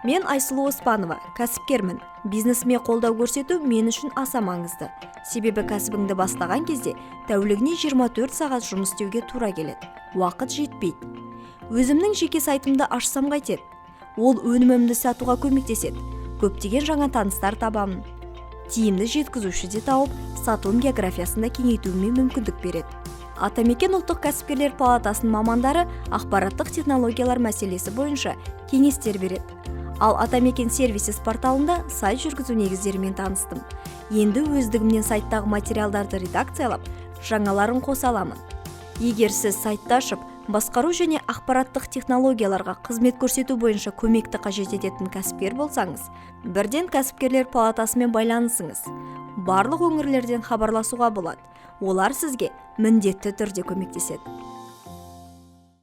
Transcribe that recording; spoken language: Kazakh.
Мен Айсұлу Оспанова, кәсіпкермін. Бизнесіме қолдау көрсету мен үшін аса маңызды. Себебі кәсібіңді бастаған кезде тәулігіне 24 сағат жұмыс істеуге тура келеді. Уақыт жетпейді. Өзімнің жеке сайтымды ашсам қайтеді? Ол өнімімді сатуға көмектеседі. Көптеген жаңа таныстар табамын. Тиімді жеткізуші де тауып, сатылым географиясында кеңейтуіме мүмкіндік береді. Атамекен ұлттық кәсіпкерлер палатасының мамандары ақпараттық технологиялар мәселесі бойынша кеңестер береді. Ал Атамекен сервисес порталында сайт жүргізу негіздерімен таныстым. Енді өздігімнен сайттағы материалдарды редакциялап, жаңаларын қоса аламын. Егер сіз сайтты ашып, басқару және ақпараттық технологияларға қызмет көрсету бойынша көмекті қажет ететін кәсіпкер болсаңыз, бірден кәсіпкерлер палатасымен байланысыңыз. Барлық өңірлерден хабарласуға болады. Олар сізге міндетті түрде көмектеседі.